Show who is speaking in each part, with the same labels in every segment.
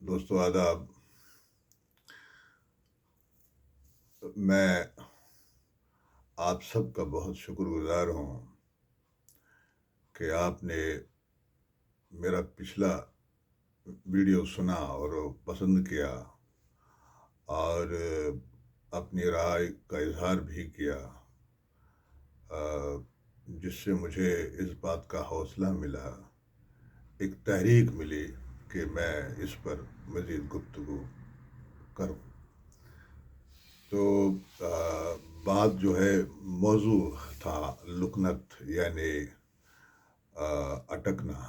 Speaker 1: دوستو آداب. میں آپ سب کا بہت شکر گزار ہوں کہ آپ نے میرا پچھلا ویڈیو سنا اور پسند کیا اور اپنی رائے کا اظہار بھی کیا، جس سے مجھے اس بات کا حوصلہ ملا، ایک تحریک ملی کہ میں اس پر مزید گفتگو کروں. تو بات جو ہے، موضوع تھا لکنت، یعنی اٹکنا.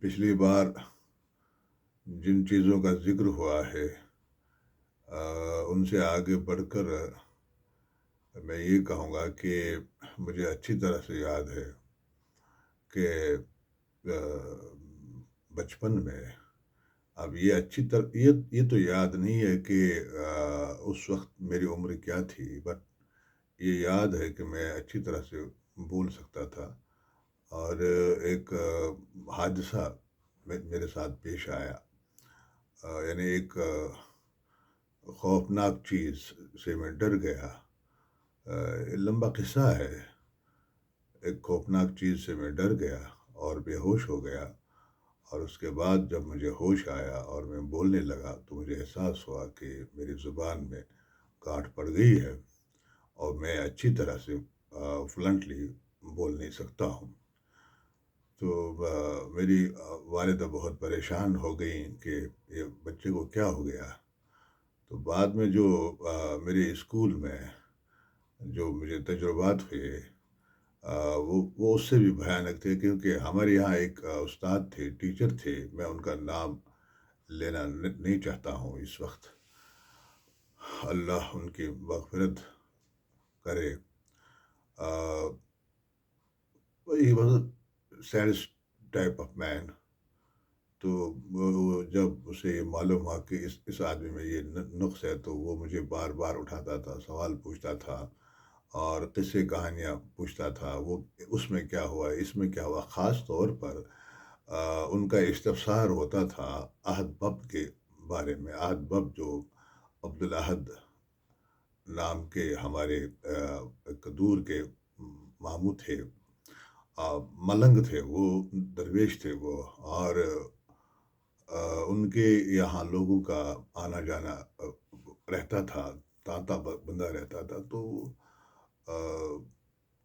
Speaker 1: پچھلی بار جن چیزوں کا ذکر ہوا ہے ان سے آگے بڑھ کر میں یہ کہوں گا کہ مجھے اچھی طرح سے یاد ہے کہ بچپن میں، اب یہ اچھی طرح یہ تو یاد نہیں ہے کہ اس وقت میری عمر کیا تھی، بٹ یہ یاد ہے کہ میں اچھی طرح سے بول سکتا تھا. اور ایک حادثہ میرے ساتھ پیش آیا، یعنی ایک خوفناک چیز سے میں ڈر گیا. لمبا قصہ ہے. ایک خوفناک چیز سے میں ڈر گیا اور بے ہوش ہو گیا، اور اس کے بعد جب مجھے ہوش آیا اور میں بولنے لگا تو مجھے احساس ہوا کہ میری زبان میں گانٹھ پڑ گئی ہے اور میں اچھی طرح سے فلنٹلی بول نہیں سکتا ہوں. تو میری والدہ بہت پریشان ہو گئیں کہ یہ بچے کو کیا ہو گیا. تو بعد میں جو میرے اسکول میں جو مجھے تجربات ہوئے، وہ اس سے بھی بھیانک تھے، کیونکہ ہمارے یہاں ایک استاد تھے، ٹیچر تھے. میں ان کا نام لینا نہیں چاہتا ہوں اس وقت، اللہ ان کی مغفرت کرے. He was sadist type of man. تو وہ جب اسے معلوم ہوا کہ اس آدمی میں یہ نقص ہے، تو وہ مجھے بار بار اٹھاتا تھا، سوال پوچھتا تھا اور قصے کہانیاں پوچھتا تھا. وہ اس میں کیا ہوا، اس میں کیا ہوا. خاص طور پر ان کا استفسار ہوتا تھا عہد بب کے بارے میں. عہد بب جو عبدالاحد نام کے ہمارے ایک دور کے ماموں تھے، ملنگ تھے، وہ درویش تھے وہ، اور ان کے یہاں لوگوں کا آنا جانا رہتا تھا، تانتا بندہ رہتا تھا. تو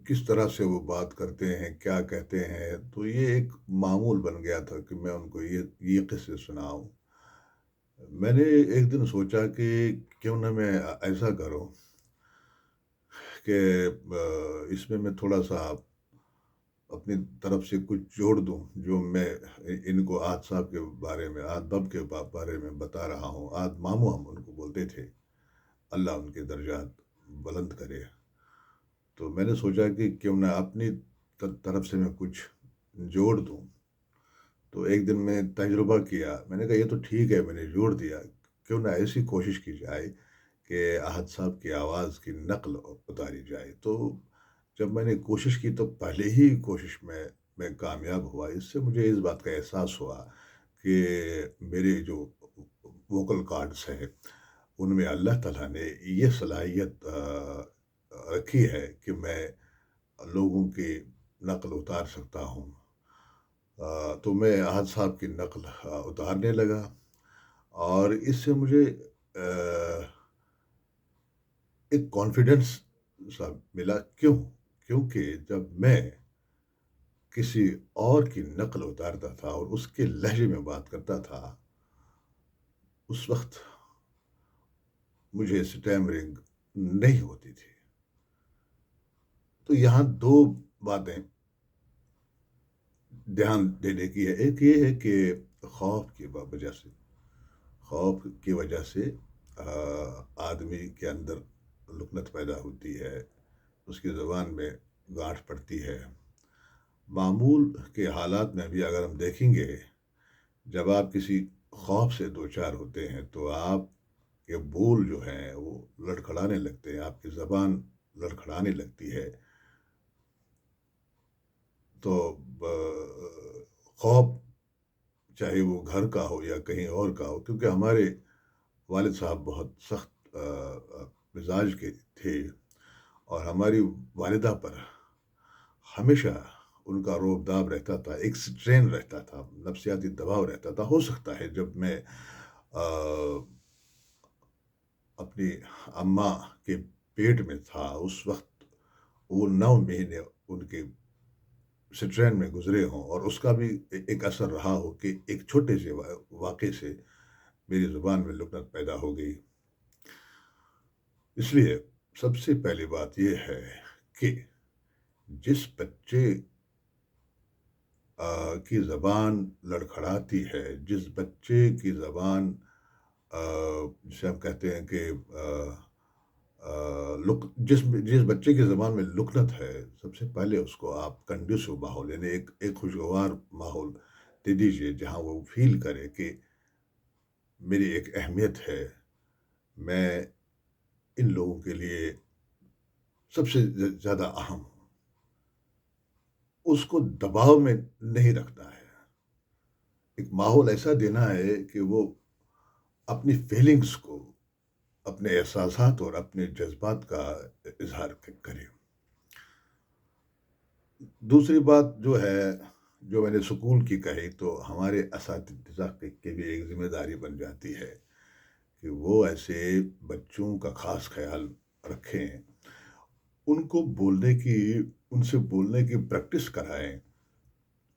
Speaker 1: کس طرح سے وہ بات کرتے ہیں، کیا کہتے ہیں، تو یہ ایک معمول بن گیا تھا کہ میں ان کو یہ قصے سناؤں. میں نے ایک دن سوچا کہ کیوں نہ میں ایسا کروں کہ اس میں تھوڑا سا اپنی طرف سے کچھ جوڑ دوں، جو میں ان کو عہد صاحب کے بارے میں، عہد بب کے بارے میں بتا رہا ہوں. عہد ماموں ہم ان کو بولتے تھے، اللہ ان کے درجات بلند کرے. تو میں نے سوچا کہ کیوں نہ اپنی طرف سے میں کچھ جوڑ دوں. تو ایک دن میں تجربہ کیا، میں نے کہا یہ تو ٹھیک ہے، میں نے جوڑ دیا، کیوں نہ ایسی کوشش کی جائے کہ عہد صاحب کی آواز کی نقل اتاری جائے. تو جب میں نے کوشش کی تو پہلے ہی کوشش میں کامیاب ہوا. اس سے مجھے اس بات کا احساس ہوا کہ میرے جو ووکل کارڈز ہیں ان میں اللہ تعالیٰ نے یہ صلاحیت رکھی ہے کہ میں لوگوں کی نقل اتار سکتا ہوں. تو میں عہد صاحب کی نقل اتارنے لگا، اور اس سے مجھے ایک کانفیڈنس سا ملا. کیونکہ جب میں کسی اور کی نقل اتارتا تھا اور اس کے لہجے میں بات کرتا تھا، اس وقت مجھے سٹیمرنگ نہیں ہوتی تھی. تو یہاں دو باتیں دھیان دینے کی ہے. ایک یہ ہے کہ خوف کی وجہ سے آدمی کے اندر لکنت پیدا ہوتی ہے، اس کی زبان میں گانٹھ پڑتی ہے. معمول کے حالات میں بھی اگر ہم دیکھیں گے، جب آپ کسی خوف سے دوچار ہوتے ہیں تو آپ کے بول جو ہیں وہ لڑکھڑانے لگتے ہیں، آپ کی زبان لڑکھڑانے لگتی ہے. تو خوف چاہے وہ گھر کا ہو یا کہیں اور کا ہو، کیونکہ ہمارے والد صاحب بہت سخت مزاج کے تھے، اور ہماری والدہ پر ہمیشہ ان کا روب داب رہتا تھا، ایک اسٹرین رہتا تھا، نفسیاتی دباؤ رہتا تھا۔ ہو سکتا ہے جب میں آ، اپنی اماں کے پیٹ میں تھا، اس وقت وہ 9 مہینے ان کے اسٹرین میں گزرے ہوں، اور اس کا بھی ایک اثر رہا ہو کہ ایک چھوٹے سے واقعے سے میری زبان میں لکنت پیدا ہو گئی۔ اس لیے سب سے پہلی بات یہ ہے کہ جس بچے کی زبان لڑکھڑاتی ہے، جس بچے کی زبان آ، جسے ہم کہتے ہیں کہ جس بچے کی زبان میں لکنت ہے، سب سے پہلے اس کو آپ کنڈیسو ماحول، یعنی ایک خوشگوار ماحول دے دیجیے، جہاں وہ فیل کرے کہ میری ایک اہمیت ہے، میں ان لوگوں کے لیے سب سے زیادہ اہم ہوں۔ اس کو دباؤ میں نہیں رکھنا ہے، ایک ماحول ایسا دینا ہے کہ وہ اپنی فیلنگز کو، اپنے احساسات اور اپنے جذبات کا اظہار کرے۔ دوسری بات جو ہے، جو میں نے سکول کی کہی، تو ہمارے اساتذہ کی بھی ایک ذمہ داری بن جاتی ہے کہ وہ ایسے بچوں کا خاص خیال رکھیں، ان کو ان سے بولنے کی پریکٹس کرائیں،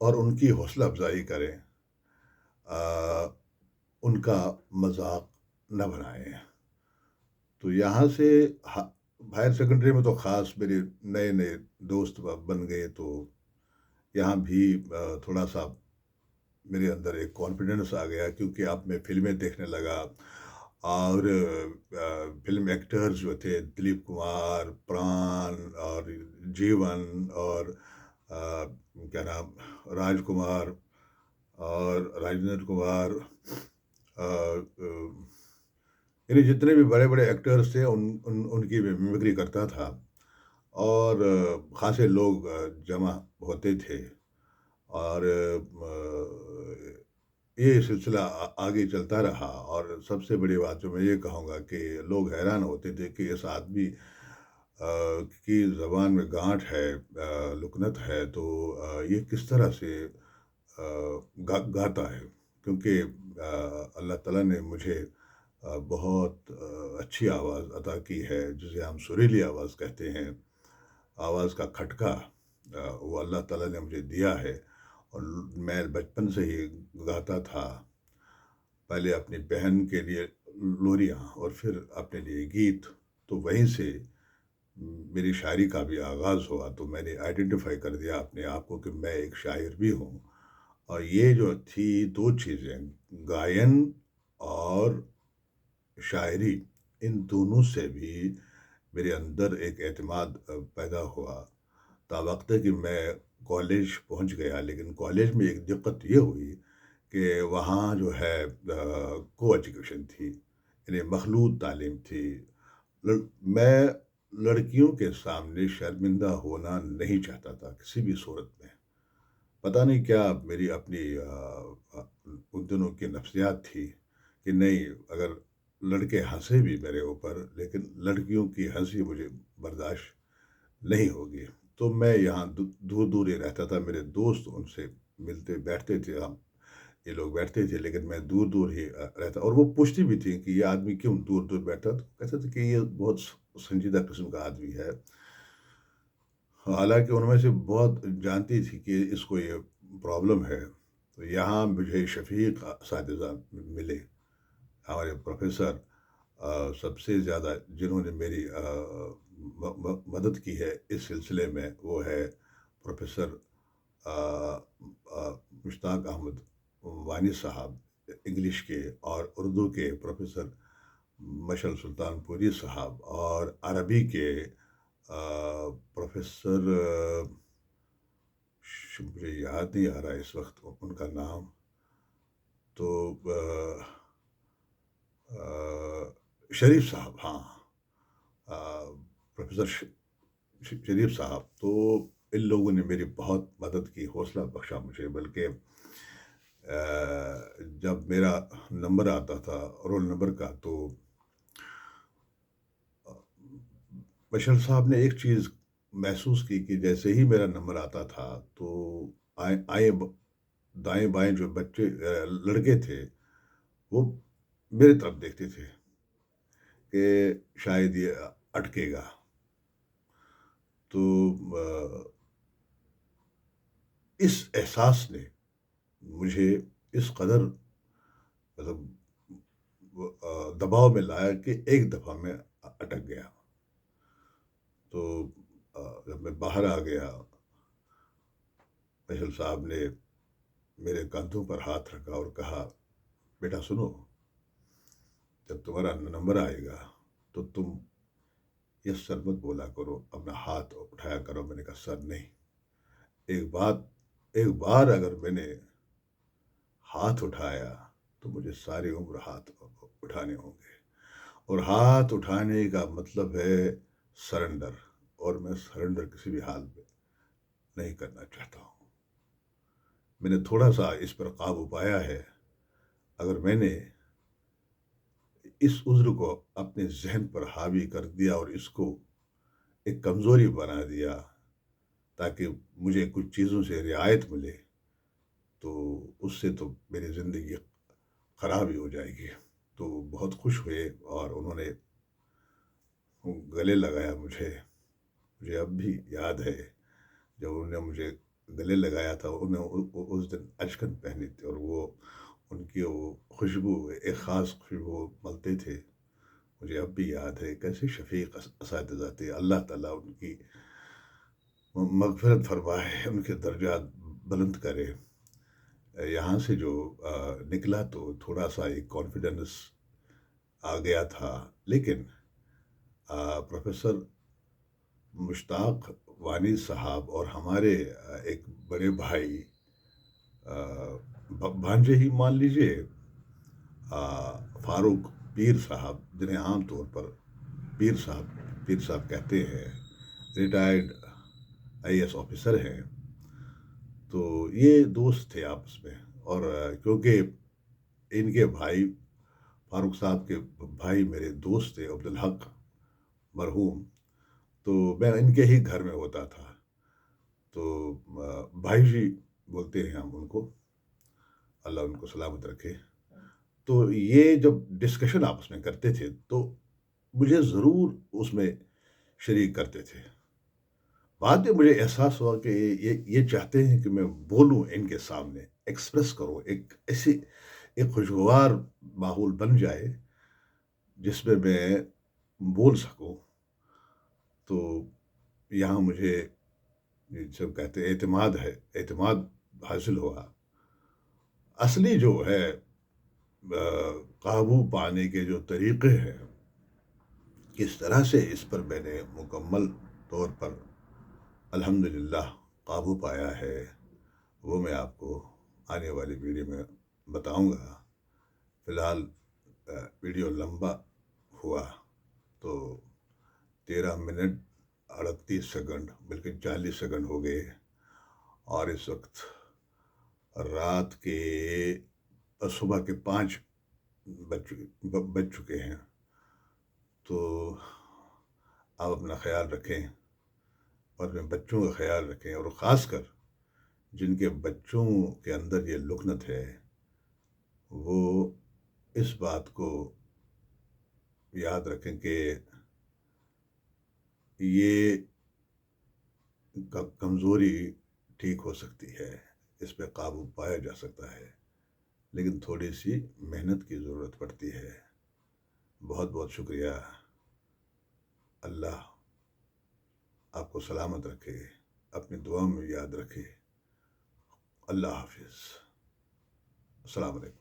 Speaker 1: اور ان کی حوصلہ افزائی کریں، ان کا مذاق نہ بنائیں۔ تو یہاں سے ہائر سیکنڈری میں تو خاص میرے نئے نئے دوست بن گئے، تو یہاں بھی تھوڑا سا میرے اندر ایک کانفیڈنس آ گیا، کیونکہ اب میں فلمیں دیکھنے لگا، اور فلم ایکٹرز جو تھے، دلیپ کمار، پران اور جیون اور آ، کیا نام، راج کمار اور راجندر کمار، آ، آ، یعنی جتنے بھی بڑے بڑے ایکٹرز تھے، ان کی میں میمکری کرتا تھا، اور خاصے لوگ جمع ہوتے تھے، اور یہ سلسلہ آگے چلتا رہا، اور سب سے بڑی بات جو میں یہ کہوں گا کہ لوگ حیران ہوتے تھے کہ اس آدمی کی زبان میں گانٹھ ہے، لکنت ہے، تو یہ کس طرح سے گاتا ہے، کیونکہ اللہ تعالیٰ نے مجھے بہت اچھی آواز عطا کی ہے، جسے ہم سریلی آواز کہتے ہیں۔ آواز کا کھٹکا وہ اللہ تعالیٰ نے مجھے دیا ہے، اور میں بچپن سے ہی گاتا تھا، پہلے اپنی بہن کے لیے لوریاں، اور پھر اپنے لیے گیت، تو وہیں سے میری شاعری کا بھی آغاز ہوا، تو میں نے آئیڈینٹیفائی کر دیا اپنے آپ کو کہ میں ایک شاعر بھی ہوں۔ اور یہ جو تھی دو چیزیں، گائن اور شاعری، ان دونوں سے بھی میرے اندر ایک اعتماد پیدا ہوا، تا وقت کہ میں کالج پہنچ گیا، لیکن کالج میں ایک دقت یہ ہوئی کہ وہاں جو ہے کو ایجوکیشن تھی، یعنی مخلوط تعلیم تھی۔ میں لڑکیوں کے سامنے شرمندہ ہونا نہیں چاہتا تھا کسی بھی صورت میں، پتہ نہیں کیا میری اپنی ان دنوں کی نفسیات تھی کہ نہیں، اگر لڑکے ہنسے بھی میرے اوپر، لیکن لڑکیوں کی ہنسی مجھے برداشت نہیں ہوگی۔ تو میں یہاں دور دور ہی رہتا تھا، میرے دوست ان سے ملتے بیٹھتے تھے، ہم یہ لوگ بیٹھتے تھے، لیکن میں دور دور ہی رہتا، اور وہ پوچھتی بھی تھی کہ یہ آدمی کیوں دور دور بیٹھتا، تو کہتے تھے کہ یہ بہت سنجیدہ قسم کا آدمی ہے، حالانکہ ان میں سے بہت جانتی تھی کہ اس کو یہ پرابلم ہے۔ تو یہاں مجھے شفیق اساتذہ ملے، ہمارے پروفیسر، سب سے زیادہ جنہوں نے میری مدد کی ہے اس سلسلے میں، وہ ہے پروفیسر آ، مشتاق احمد وانی صاحب انگلش کے، اور اردو کے پروفیسر مشعل سلطان پوری صاحب، اور عربی کے پروفیسر مجھے یاد نہیں آ رہا اس وقت ان کا نام، تو شریف صاحب، ہاں، پروفیسر شریف صاحب، تو ان لوگوں نے میری بہت مدد کی، حوصلہ بخشا مجھے، بلکہ جب میرا نمبر آتا تھا رول نمبر کا، تو بشر صاحب نے ایک چیز محسوس کی کہ جیسے ہی میرا نمبر آتا تھا تو آئیں آئیں دائیں بائیں جو بچے لڑکے تھے وہ میرے طرف دیکھتے تھے کہ شاید یہ اٹکے گا. تو اس احساس نے مجھے اس قدر مطلب دباؤ میں لایا کہ ایک دفعہ میں اٹک گیا. تو جب میں باہر آ گیا، فیصل صاحب نے میرے کندھوں پر ہاتھ رکھا اور کہا، بیٹا سنو، جب تمہارا نمبر آئے گا تو تم یہ سر مت بولا کرو، اپنا ہاتھ اٹھایا کرو. میں نے کہا سر نہیں، ایک بات ایک بار اگر میں نے ہاتھ اٹھایا تو مجھے ساری عمر ہاتھ اٹھانے ہوں گے، اور ہاتھ اٹھانے کا مطلب ہے سرنڈر، اور میں سرنڈر کسی بھی حال میں نہیں کرنا چاہتا ہوں. میں نے تھوڑا سا اس پر قابو پایا ہے. اگر میں نے اس عذر کو اپنے ذہن پر حاوی کر دیا اور اس کو ایک کمزوری بنا دیا تاکہ مجھے کچھ چیزوں سے رعایت ملے، تو اس سے تو میری زندگی خراب ہی ہو جائے گی. تو بہت خوش ہوئے اور انہوں نے گلے لگایا مجھے اب بھی یاد ہے جب انہوں نے مجھے گلے لگایا تھا. انہوں نے اس دن اشکن پہنی تھی اور وہ ان کی وہ خوشبو، ایک خاص خوشبو ملتے تھے. مجھے اب بھی یاد ہے. کیسے شفیق اساتذہ تھے. اللہ تعالیٰ ان کی مغفرت فرمائے، ان کے درجات بلند کرے. یہاں سے جو نکلا تو تھوڑا سا ایک کانفیڈنس آ گیا تھا، لیکن پروفیسر مشتاق وانی صاحب اور ہمارے ایک بڑے بھائی، بھانجے ہی مان لیجئے، فاروق پیر صاحب، جنہیں عام طور پر پیر صاحب کہتے ہیں، ریٹائرڈ IAS آفیسر ہیں. تو یہ دوست تھے آپس میں. اور کیونکہ ان کے بھائی، فاروق صاحب کے بھائی میرے دوست تھے، عبدالحق مرحوم، تو میں ان کے ہی گھر میں ہوتا تھا. تو بھائی جی بولتے ہیں ہم ان کو، اللہ ان کو سلامت رکھے. تو یہ جب ڈسکشن آپس میں کرتے تھے تو مجھے ضرور اس میں شریک کرتے تھے. بعد میں مجھے احساس ہوا کہ یہ چاہتے ہیں کہ میں بولوں ان کے سامنے، ایکسپریس کروں، ایک خوشگوار ماحول بن جائے جس میں میں بول سکوں. تو یہاں مجھے جب کہتے اعتماد حاصل ہوا. اصلی جو ہے قابو پانے کے جو طریقے ہیں، کس طرح سے اس پر میں نے مکمل طور پر الحمدللہ قابو پایا ہے، وہ میں آپ کو آنے والی ویڈیو میں بتاؤں گا. فی الحال ویڈیو لمبا ہوا تو 13 منٹ 38 سیکنڈ بلکہ 40 سیکنڈ ہو گئے، اور اس وقت رات کے صبح کے 5 بج چکے ہیں. تو آپ اپنا خیال رکھیں اور اپنے بچوں کا خیال رکھیں، اور خاص کر جن کے بچوں کے اندر یہ لکنت ہے وہ اس بات کو یاد رکھیں کہ یہ کمزوری ٹھیک ہو سکتی ہے، اس پہ قابو پایا جا سکتا ہے، لیکن تھوڑی سی محنت کی ضرورت پڑتی ہے. بہت بہت شکریہ. اللہ آپ کو سلامت رکھے، اپنی دعا میں یاد رکھے. اللہ حافظ. السلام علیکم.